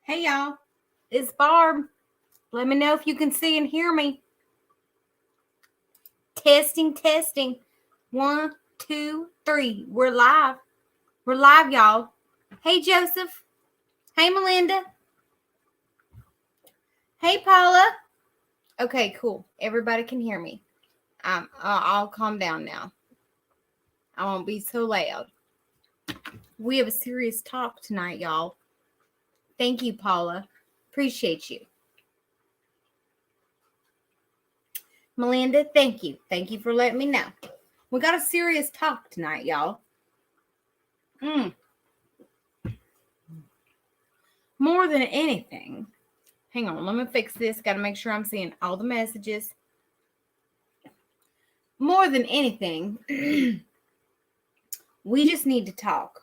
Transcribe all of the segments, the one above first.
Hey y'all, it's Barb. Let me know if you can see and hear me. Testing. 1, 2, 3. We're live. We're live, y'all. Hey Joseph. Hey Melinda. Hey Paula. Okay, cool. Everybody can hear me. I'll calm down now. I won't be so loud. We have a serious talk tonight, y'all. Thank you, Paula. Appreciate you. Melinda, thank you. Thank you for letting me know. We got a serious talk tonight, y'all. More than anything, hang on, let me fix this. Got to make sure I'm seeing all the messages. More than anything, we just need to talk.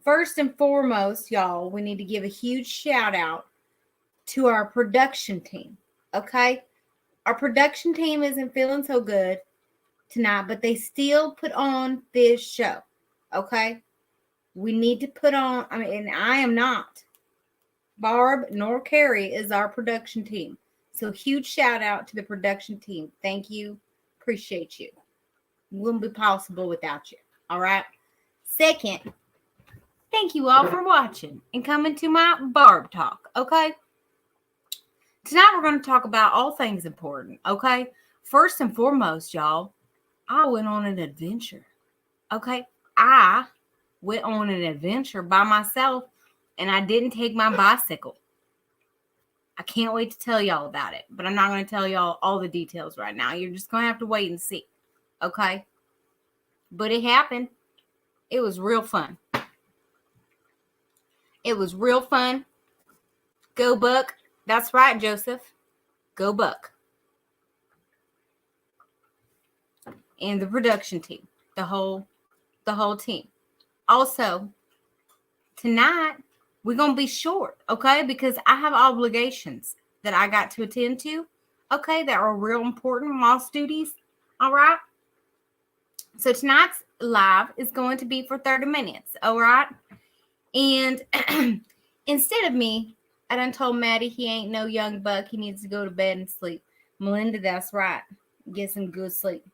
First and foremost, y'all, we need to give a huge shout out to our production team, okay? Our production team isn't feeling so good tonight, but they still put on this show, okay? We need to put on, and I am not. Barb nor Carrie is our production team. So huge shout out to the production team. Thank you. Appreciate you. Wouldn't be possible without you. All right. Second, thank you all for watching and coming to my Barb Talk. Okay. Tonight we're going to talk about all things important. Okay. First and foremost, y'all, I went on an adventure. Okay. I went on an adventure by myself. And I didn't take my bicycle. I can't wait to tell y'all about it. But I'm not going to tell y'all all the details right now. You're just going to have to wait and see. Okay? But it happened. It was real fun. It was real fun. Go Buck. That's right, Joseph. Go Buck. And the production team. The whole team. Also, tonight, we're going to be short, okay? Because I have obligations that I got to attend to, okay? That are real important moss duties, all right? So tonight's live is going to be for 30 minutes, all right? And instead of me, I done told Maddie he ain't no young buck. He needs to go to bed and sleep. Melinda, that's right. Get some good sleep.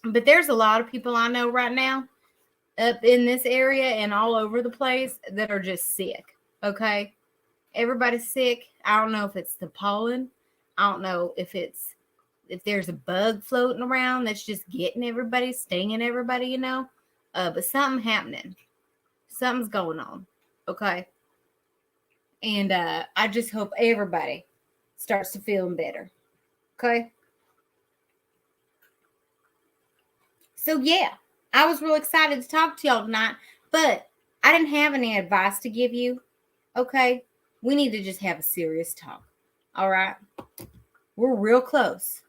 But there's a lot of people I know right now up in this area and all over the place that are just sick. Okay. Everybody's sick. I don't know if it's the pollen. I don't know if there's a bug floating around that's just getting everybody, stinging everybody, but something happening. Something's going on. Okay. And I just hope everybody starts to feel better. Okay. So yeah. I was real excited to talk to y'all tonight, but I didn't have any advice to give you, okay? We need to just have a serious talk, all right? We're real close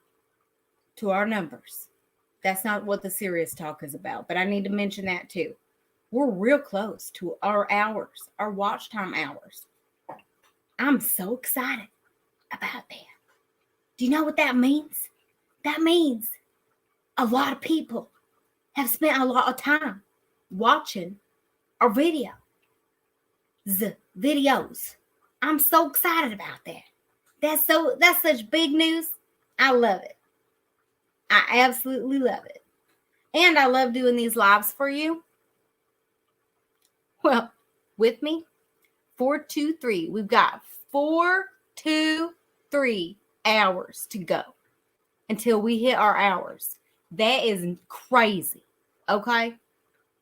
to our numbers. That's not what the serious talk is about, but I need to mention that too. We're real close to our hours, our watch time hours. I'm so excited about that. Do you know what that means? That means a lot of people have spent a lot of time watching our videos. I'm so excited about that. That's such big news. I love it. I absolutely love it. And I love doing these lives for you. Well, with me, 4, 2, 3. We've got 4, 2, 3 hours to go until we hit our hours. That is crazy. Okay?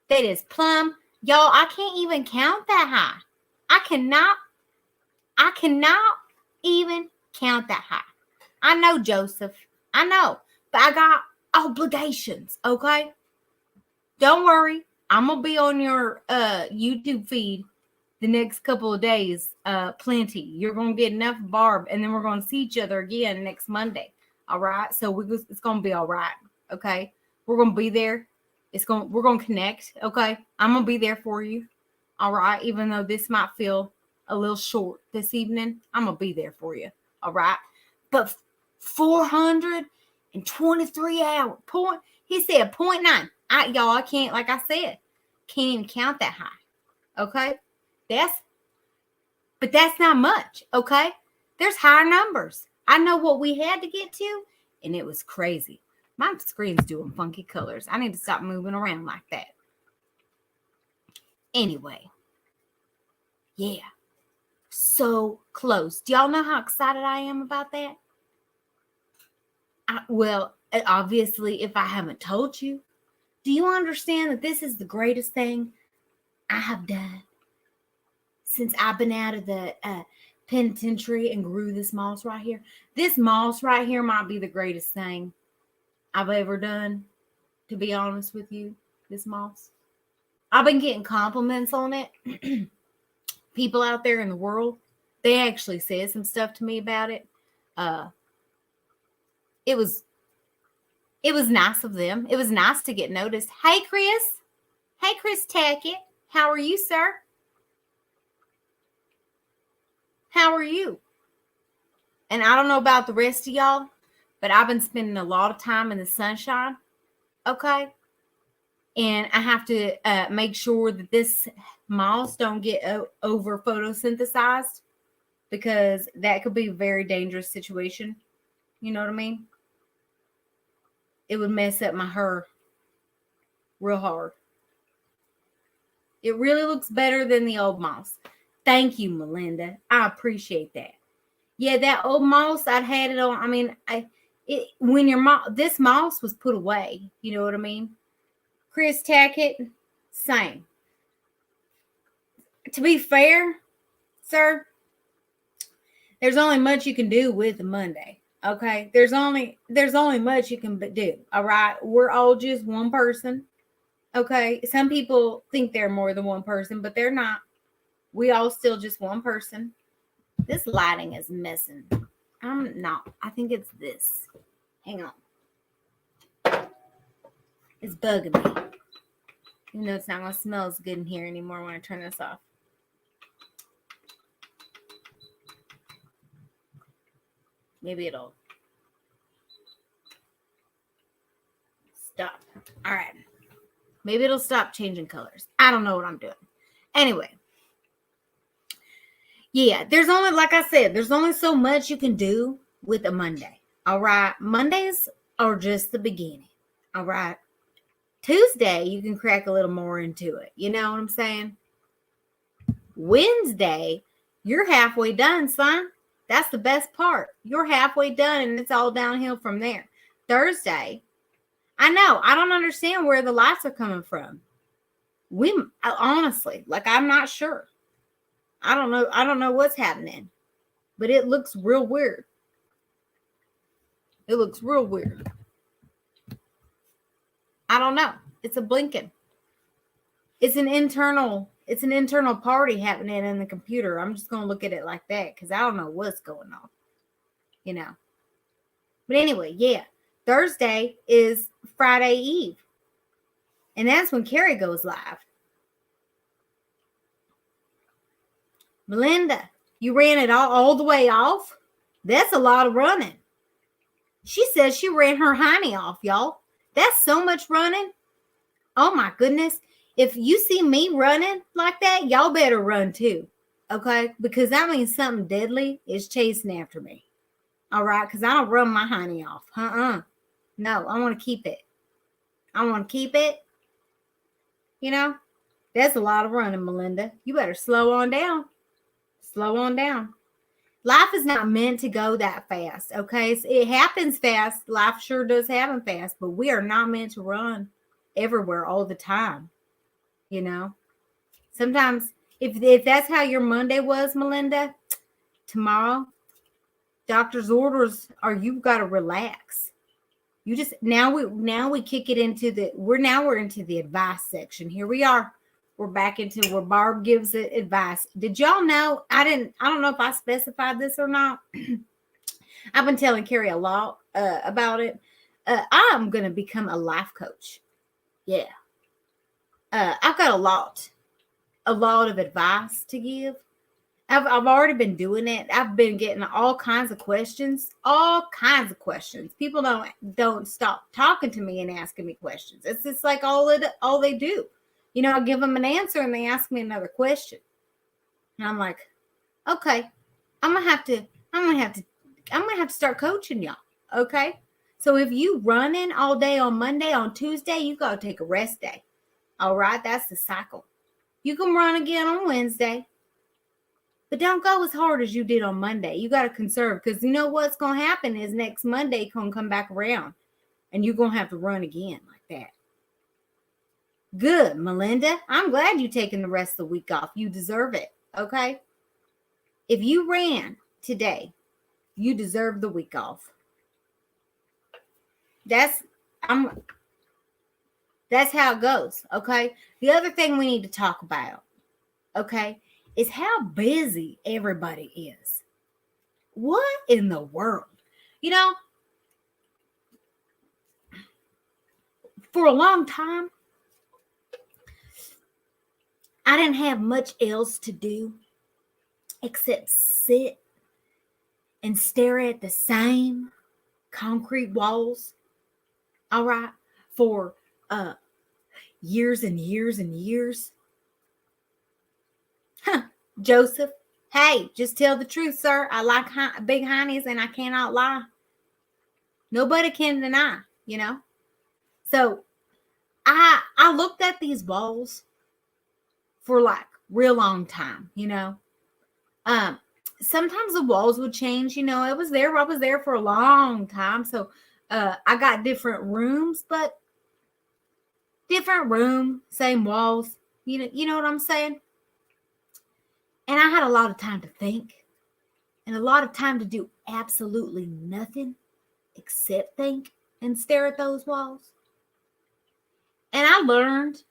That is plumb. Y'all, I can't even count that high. I cannot even count that high. I know, Joseph. I know. But I got obligations, okay? Don't worry. I'm going to be on your YouTube feed the next couple of days. Plenty. You're going to get enough Barb, and then we're going to see each other again next Monday. All right? So it's going to be all right, okay? We're going to be there. We're going to connect, okay? I'm going to be there for you, all right? Even though this might feel a little short this evening, I'm going to be there for you, all right? But 423 hours, he said 0.9. Y'all, I can't, like I said, can't even count that high, okay? But that's not much, okay? There's higher numbers. I know what we had to get to, and it was crazy. My screen's doing funky colors. I need to stop moving around like that. Anyway, yeah, so close. Do y'all know how excited I am about that? Well, obviously, if I haven't told you, do you understand that this is the greatest thing I have done since I've been out of the penitentiary and grew this moss right here? This moss right here might be the greatest thing I've ever done, to be honest with you, this moss. I've been getting compliments on it. People out there in the world, they actually said some stuff to me about it. It was nice of them. It was nice to get noticed. Hey, Chris. Hey, Chris Tackett. How are you, sir? How are you? And I don't know about the rest of y'all, but I've been spending a lot of time in the sunshine. Okay. And I have to make sure that this moss don't get over photosynthesized, because that could be a very dangerous situation. You know what I mean? It would mess up my hair real hard. It really looks better than the old moss. Thank you, Melinda. I appreciate that. Yeah, that old moss, I'd had it on. I mean, when this moss was put away, you know what I mean? Chris Tackett, same. To be fair, sir, there's only much you can do with a Monday. Okay, there's only much you can do. All right, we're all just one person. Okay, some people think they're more than one person, but they're not. We all still just one person. This lighting is messing. I'm not. I think it's this. Hang on. It's bugging me. Even though it's not going to smell as good in here anymore when I turn this off. Maybe it'll stop. All right. Maybe it'll stop changing colors. I don't know what I'm doing. Anyway. Yeah, there's only, like I said, there's only so much you can do with a Monday. All right. Mondays are just the beginning. All right. Tuesday, you can crack a little more into it. You know what I'm saying? Wednesday, you're halfway done, son. That's the best part. You're halfway done, and it's all downhill from there. Thursday, I know. I don't understand where the lights are coming from. Honestly, like, I'm not sure. I don't know. I don't know what's happening, but it looks real weird. It looks real weird. I don't know. It's a blinking. It's an internal party happening in the computer. I'm just going to look at it like that because I don't know what's going on, you know. But anyway, yeah. Thursday is Friday Eve. And that's when Carrie goes live. Melinda, you ran it all the way off? That's a lot of running. She says she ran her hiney off, y'all. That's so much running. Oh, my goodness. If you see me running like that, y'all better run too. Okay? Because that means something deadly is chasing after me. All right? Because I don't run my hiney off. No, I want to keep it. I want to keep it. You know? That's a lot of running, Melinda. You better slow on down. Slow on down. Life is not meant to go that fast, okay? It happens fast. Life sure does happen fast, but we are not meant to run everywhere all the time, you know? Sometimes, if that's how your Monday was, Melinda, tomorrow, doctor's orders are you've got to relax. You just, now we kick it into we're into the advice section. Here we are. We're back into where Barb gives it advice. Did y'all know? I don't know if I specified this or not. I've been telling Carrie a lot about it. I'm going to become a life coach. Yeah. I've got a lot of advice to give. I've already been doing it. I've been getting all kinds of questions. People don't stop talking to me and asking me questions. It's just like all they do. You know, I give them an answer and they ask me another question. And I'm like, Okay. I'm gonna have to start coaching y'all. Okay. So if you running all day on Monday, on Tuesday, you gotta take a rest day. All right, that's the cycle. You can run again on Wednesday, but don't go as hard as you did on Monday. You gotta conserve, because you know what's gonna happen is next Monday gonna come back around, and you're gonna have to run again like that. Good, Melinda. I'm glad you're taking the rest of the week off. You deserve it. Okay. If you ran today, you deserve the week off. That's how it goes. Okay. The other thing we need to talk about, okay, is how busy everybody is. What in the world? You know, for a long time, I didn't have much else to do except sit and stare at the same concrete walls, all right, for years and years and years. Huh, Joseph, hey, just tell the truth, sir. I like big honeys and I cannot lie. Nobody can deny, you know. So I looked at these walls for like real long time, you know. Sometimes the walls would change, you know. I was there for a long time. So I got different rooms, but different room, same walls. You know what I'm saying? And I had a lot of time to think and a lot of time to do absolutely nothing except think and stare at those walls. And I learned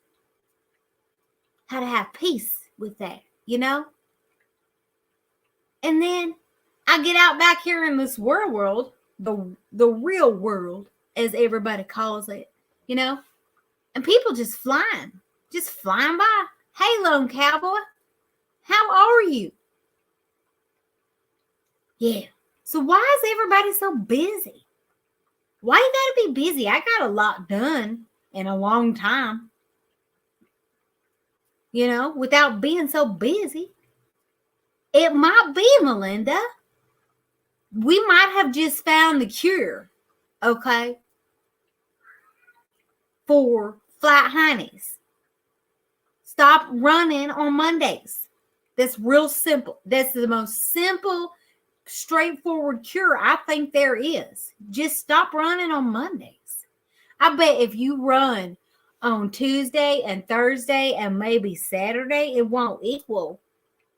how to have peace with that, you know? And then I get out back here in this world, the real world, as everybody calls it, you know? And people just flying by. Hey, lone cowboy, how are you? Yeah. So why is everybody so busy? Why you gotta be busy? I got a lot done in a long time, you know, without being so busy. It might be, Melinda. We might have just found the cure, okay, for flat honeys. Stop running on Mondays. That's real simple. That's the most simple, straightforward cure I think there is. Just stop running on Mondays. I bet if you run on Tuesday and Thursday and maybe Saturday, it won't equal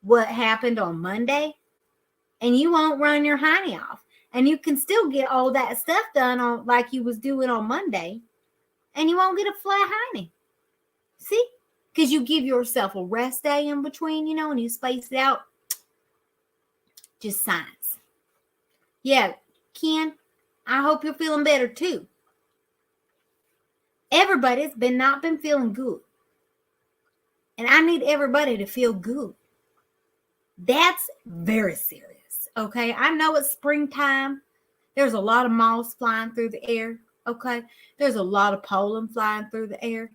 what happened on Monday. And you won't run your honey off. And you can still get all that stuff done on like you was doing on Monday. And you won't get a flat honey. See? Because you give yourself a rest day in between, you know, and you space it out. Just science. Yeah, Ken, I hope you're feeling better too. Everybody's not been feeling good. And I need everybody to feel good. That's very serious, okay? I know it's springtime. There's a lot of moths flying through the air, okay? There's a lot of pollen flying through the air.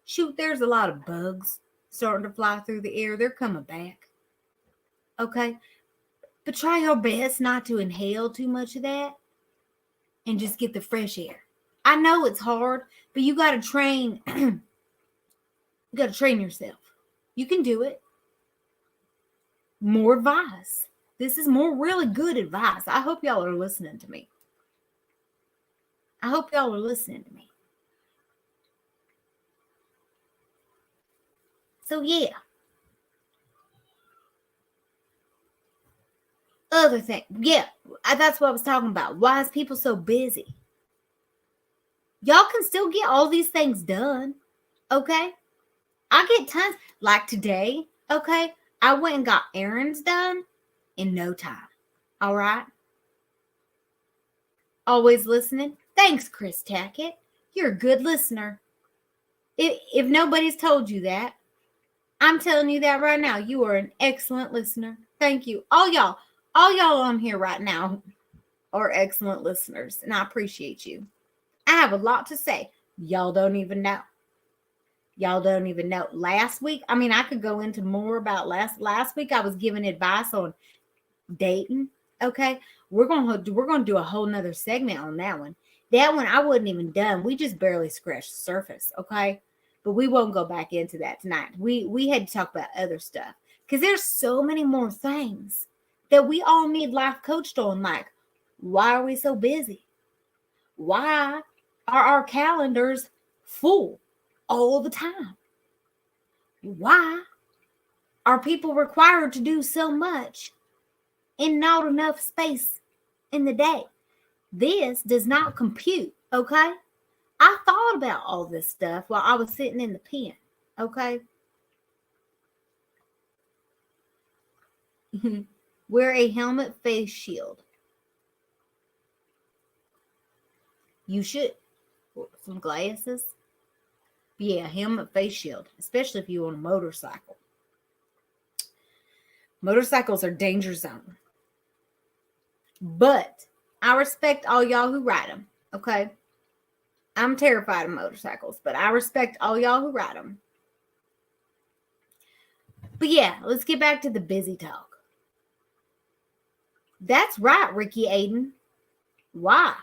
Shoot, there's a lot of bugs starting to fly through the air. They're coming back, okay? But try your best not to inhale too much of that and just get the fresh air. I know it's hard, but you got to train. You got to train yourself. You can do it. More advice. This is more really good advice. I hope y'all are listening to me. I hope y'all are listening to me. So yeah. Other thing. Yeah, that's what I was talking about. Why is people so busy? Y'all can still get all these things done. Okay? I get tons. Like today, okay? I went and got errands done in no time. All right? Always listening. Thanks, Chris Tackett. You're a good listener. If nobody's told you that, I'm telling you that right now. You are an excellent listener. Thank you. All y'all on here right now are excellent listeners, and I appreciate you. I have a lot to say. Y'all don't even know. Y'all don't even know. Last week, I mean, I could go into more about last week. I was giving advice on dating. Okay, we're gonna do a whole nother segment on that one. That one I wasn't even done. We just barely scratched the surface. Okay, but we won't go back into that tonight. We had to talk about other stuff because there's so many more things that we all need life coached on. Like, why are we so busy? Why are our calendars full all the time? Why are people required to do so much and not enough space in the day? This does not compute, okay? I thought about all this stuff while I was sitting in the pen, okay? Wear a helmet face shield. You should. Some glasses. Yeah, helmet face shield, especially if you're on a motorcycle. Motorcycles are danger zone. But I respect all y'all who ride them, okay? I'm terrified of motorcycles, but I respect all y'all who ride them. But yeah, let's get back to the busy talk. That's right, Ricky Aiden. Why?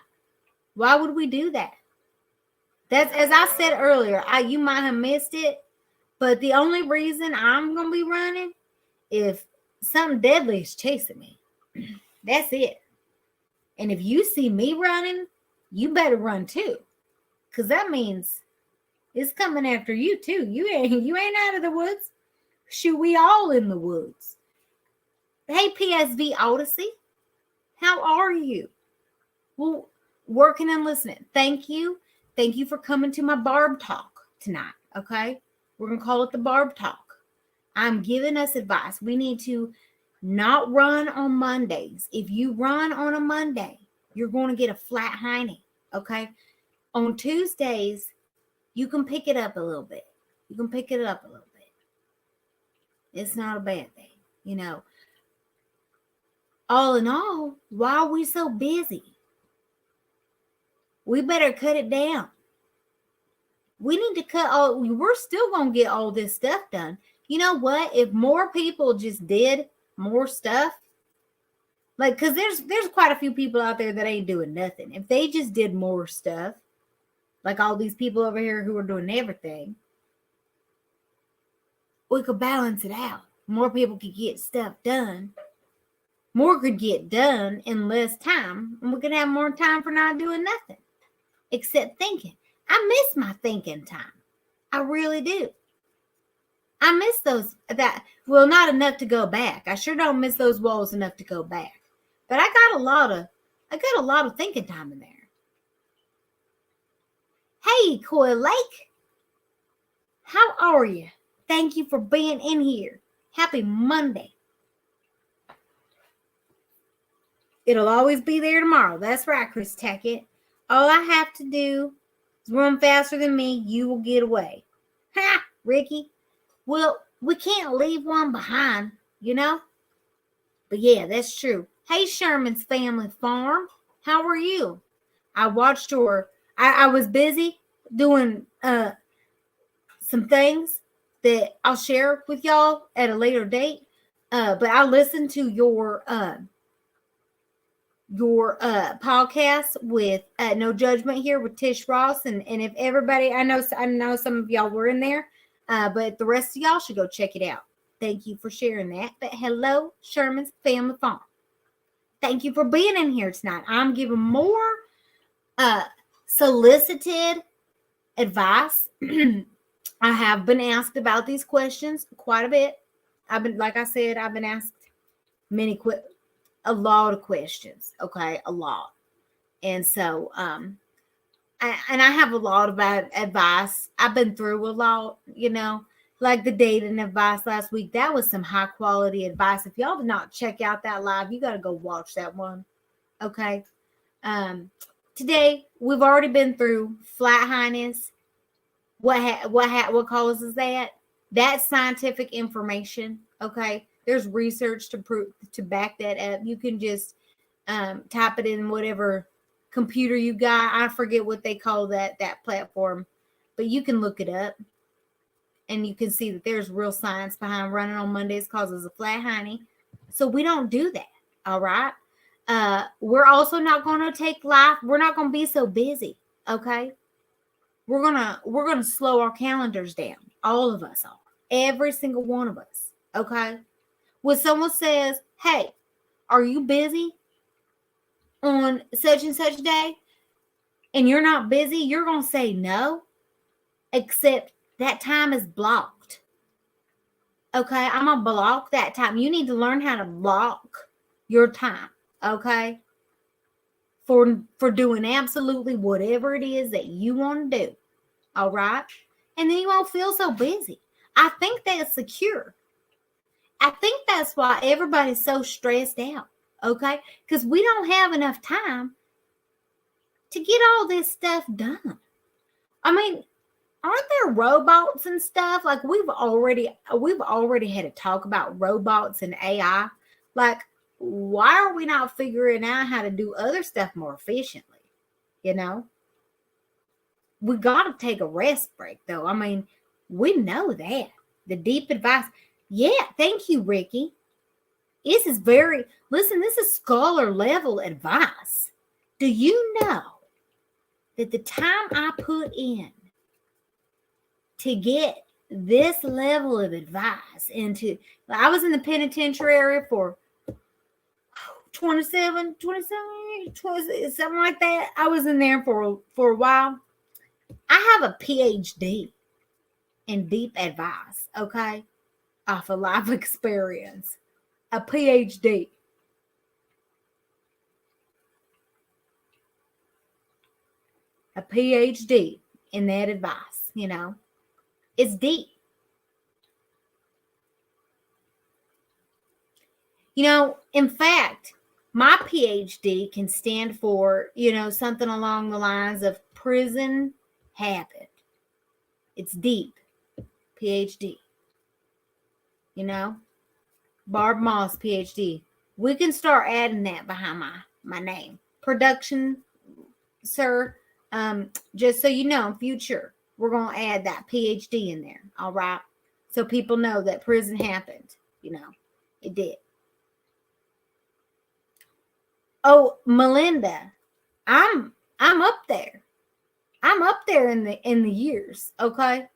Why would we do that? That's, as I said earlier, you might have missed it, but the only reason I'm going to be running if something deadly is chasing me. That's it. And if you see me running, you better run too. Because that means it's coming after you too. You ain't out of the woods. Shoot, we all in the woods. Hey, PSV Odyssey. How are you? Well, working and listening. Thank you. Thank you for coming to my Barb Talk tonight, okay? We're going to call it the Barb Talk. I'm giving us advice. We need to not run on Mondays. If you run on a Monday, you're going to get a flat hiney, okay? On Tuesdays, you can pick it up a little bit. You can pick it up a little bit. It's not a bad thing, you know. All in all, why are we so busy? We better cut it down. We need to we're still going to get all this stuff done. You know what? If more people just did more stuff, like, because there's quite a few people out there that ain't doing nothing. If they just did more stuff, like all these people over here who are doing everything, we could balance it out. More people could get stuff done. More could get done in less time, and we could have more time for not doing nothing except thinking. I miss my thinking time. I really do. I miss those not enough to go back. I sure don't miss those walls enough to go back. But I got a lot of thinking time in there. Hey, Coy Lake. How are you? Thank you for being in here. Happy Monday. It'll always be there tomorrow. That's right, Chris Tackett. All I have to do is run faster than me. You will get away. Ha, Ricky. Well, we can't leave one behind, you know? But yeah, that's true. Hey, Sherman's Family Farm. How are you? I watched I was busy doing some things that I'll share with y'all at a later date. But I listened to your podcast with No Judgment here with Tish Ross, and if everybody, I know some of y'all were in there, but the rest of y'all should go check it out. Thank you for sharing that. But hello, Sherman's Family Farm. Thank you for being in here tonight. I'm giving more solicited advice. I have been asked about these questions quite a bit. I've been asked a lot of questions. Okay, a lot. And so, I have a lot of advice. I've been through a lot, you know, like the dating advice last week. That was some high quality advice. If y'all did not check out that live, you got to go watch that one. Okay. Today we've already been through flat highness. What causes that? That's scientific information. Okay. There's research to back that up. You can just type it in whatever computer you got. I forget what they call that platform, but you can look it up. and you can see that there's real science behind running on Mondays causes a flat hiney. So we don't do that. All right. We're also not going to take life. We're not going to be so busy. Okay. We're gonna slow our calendars down. All of us are. Every single one of us. Okay. When someone says, hey, are you busy on such and such day? And you're not busy, you're going to say no, except that time is blocked. Okay. I'm going to block that time. You need to learn how to block your time. Okay. For doing absolutely whatever it is that you want to do. All right. And then you won't feel so busy. I think that's secure. I think that's why everybody's so stressed out. Okay. Because we don't have enough time to get all this stuff done. I mean, aren't there robots and stuff? Like we've already had a talk about robots and AI. Like, why are we not figuring out how to do other stuff more efficiently? You know? We got to take a rest break, though. I mean, we know that. The deep advice. Yeah, thank you, Ricky. This is this is scholar level advice. Do you know that the time I put in to get this level of advice I was in the penitentiary for 27, something like that. I was in there for a while. I have a PhD in deep advice, okay, off of life experience. A PhD. A PhD in that advice, you know. It's deep. You know, in fact, my PhD can stand for, something along the lines of prison habit. It's deep. PhD. You know? Barb Moss, PhD. We can start adding that behind my name. Production, sir. Just so you know, in future, we're going to add that PhD in there. All right? So people know that prison happened. It did. Oh, Melinda, I'm up there. I'm up there in the years, okay?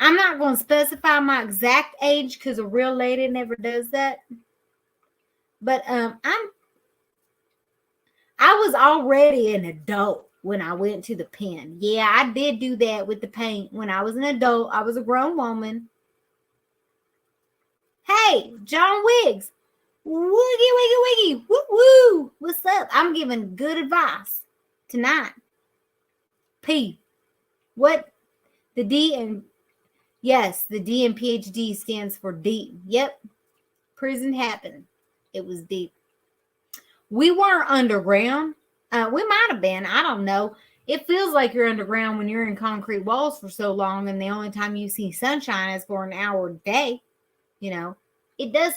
I'm not going to specify my exact age because a real lady never does that. But I was already an adult when I went to the pen. Yeah, I did do that with the paint. When I was an adult, I was a grown woman. Hey, John Wiggs. Woogie, wiggy, wiggy. Woo, woo. What's up? I'm giving good advice tonight. P. What? The D and... Yes, the D in PhD stands for deep. Yep. Prison happened. It was deep. We weren't underground. We might have been. I don't know. It feels like you're underground when you're in concrete walls for so long and the only time you see sunshine is for an hour a day. It does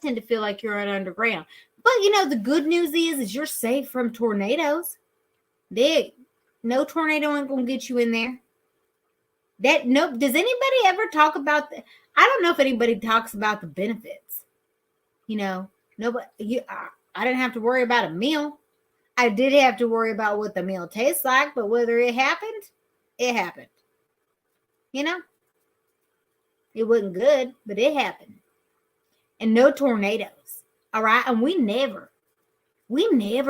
tend to feel like you're underground. But, the good news is you're safe from tornadoes. No tornado ain't going to get you in there. Does anybody ever talk about I don't know if anybody talks about the benefits. Nobody. I didn't have to worry about a meal. I did have to worry about what the meal tastes like, but whether it happened, it happened. It wasn't good, but it happened. And no tornadoes. All right. And we never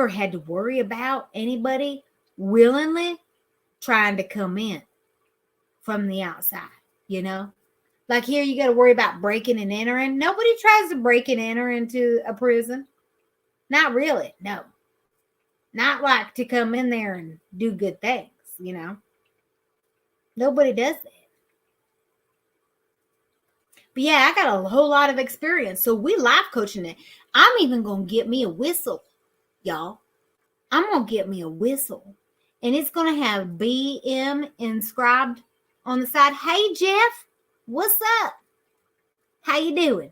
had to worry about anybody willingly trying to come in from the outside, Like here, you got to worry about breaking and entering. Nobody tries to break and enter into a prison. Not really. No. Not like to come in there and do good things, Nobody does that. But yeah, I got a whole lot of experience. So we life coaching it. I'm even going to get me a whistle, y'all. I'm going to get me a whistle. And it's going to have BM inscribed on the side. Hey, Jeff, what's up? How you doing?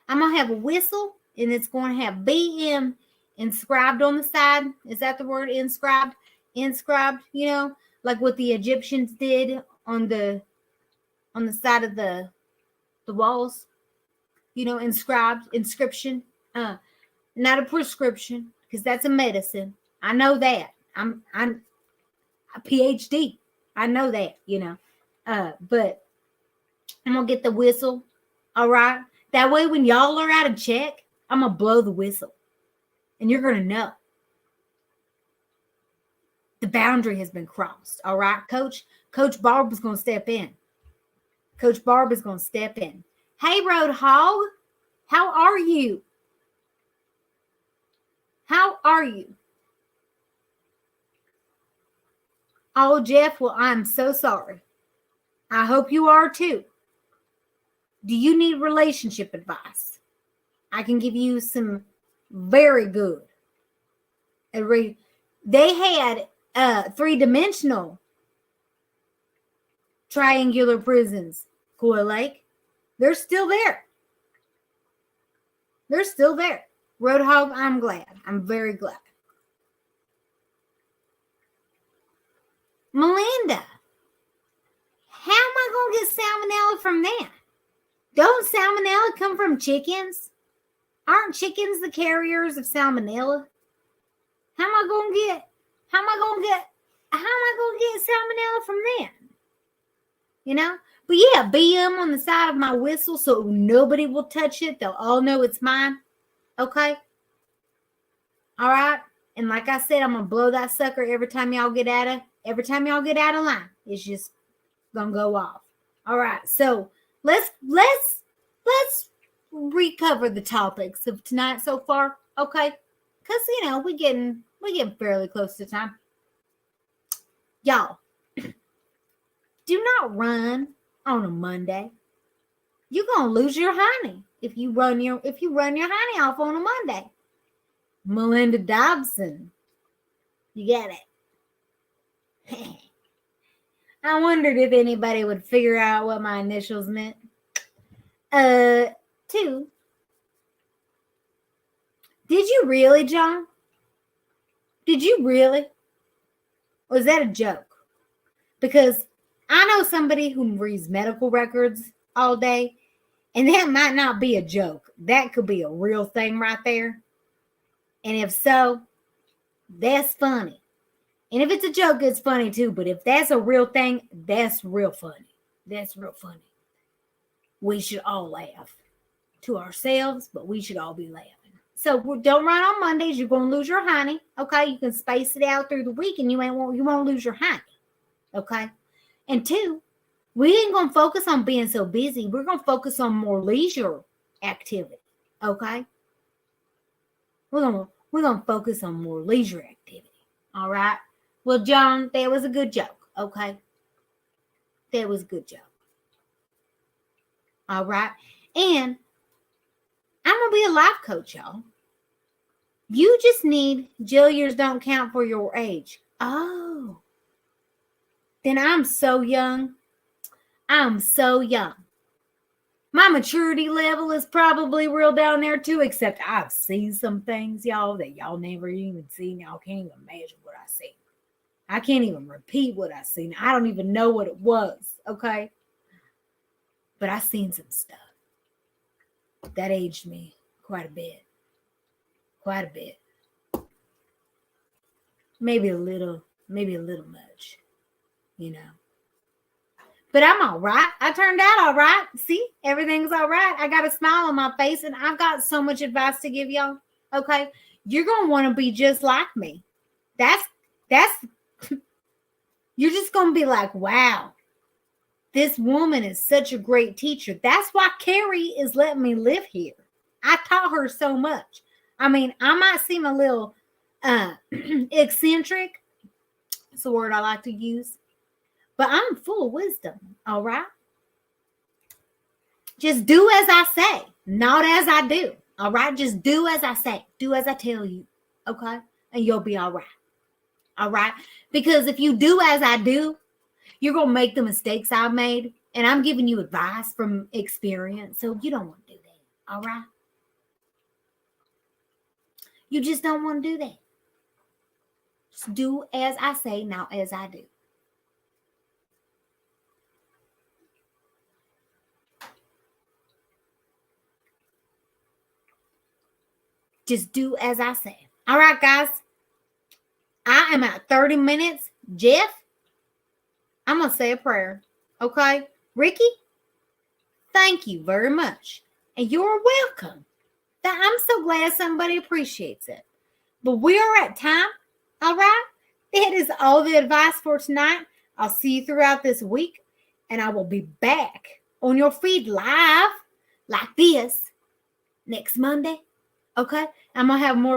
I'm going to have a whistle, and it's going to have BM inscribed on the side. Is that the word, inscribed? Inscribed, like what the Egyptians did on the on the side of the walls, inscription. Not a prescription, because that's a medicine. I know that. I'm a PhD. I know that, but I'm gonna get the whistle. All right. That way, when y'all are out of check, I'm gonna blow the whistle, and you're gonna know the boundary has been crossed. All right, Coach Barb is gonna step in. Coach Barb is gonna step in. Hey, Road Hog, how are you? How are you? Oh, Jeff, well, I'm so sorry. I hope you are too. Do you need relationship advice? I can give you some very good. They had 3-dimensional triangular prisons, Coy Lake. They're still there. They're still there. Roadhog, I'm glad. I'm very glad. Melinda, how am I going to get salmonella from that? Don't salmonella come from chickens? Aren't chickens the carriers of salmonella? How am I going to get salmonella from that? But yeah, BM on the side of my whistle so nobody will touch it. They'll all know it's mine. Okay? All right? And like I said, I'm going to blow that sucker every time y'all get out of line. It's just going to go off. All right. So let's recover the topics of tonight so far. Okay? Because, we're getting fairly close to time. Y'all, do not run on a Monday. You're gonna lose your honey if you run your honey off on a Monday. Melinda Dobson, you get it. I wondered if anybody would figure out what my initials meant. 2. Did you really, John? Did you really? Or is that a joke? Because I know somebody who reads medical records all day, and that might not be a joke. That could be a real thing right there. And if so, that's funny. And if it's a joke, it's funny too. But if that's a real thing, that's real funny. That's real funny. We should all laugh to ourselves, but we should all be laughing. So don't run on Mondays. You're going to lose your honey. Okay, you can space it out through the week, and you won't lose your honey. Okay, and 2, we ain't going to focus on being so busy. We're going to focus on more leisure activity. Okay, we're gonna focus on more leisure activity. All right. Well, John, that was a good joke. Okay, that was a good joke. All right, and I'm gonna be a life coach, y'all. You just need jail years don't count for your age. Oh, then I'm so young. I'm so young. My maturity level is probably real down there too, except I've seen some things, y'all, that y'all never even seen. Y'all can't even imagine what I seen. I can't even repeat what I seen. I don't even know what it was, okay? But I seen some stuff that aged me quite a bit. Quite a bit. Maybe a little much, But I'm all right. I turned out all right. See, everything's all right. I got a smile on my face, and I've got so much advice to give y'all. Okay, you're gonna want to be just like me. That's. You're just gonna be like, wow, this woman is such a great teacher. That's why Carrie is letting me live here. I taught her so much. I mean, I might seem a little eccentric. It's a word I like to use. But I'm full of wisdom, all right? Just do as I say, not as I do, all right? Just do as I say. Do as I tell you, okay? And you'll be all right, all right? Because if you do as I do, you're going to make the mistakes I've made. And I'm giving you advice from experience, so you don't want to do that, all right? You just don't want to do that. Just do as I say, not as I do. Just do as I say. All right, guys. I am at 30 minutes. Jeff, I'm going to say a prayer. Okay? Ricky, thank you very much. And you're welcome. I'm so glad somebody appreciates it. But we are at time. All right? That is all the advice for tonight. I'll see you throughout this week. And I will be back on your feed live like this next Monday. Okay? I'm going to have more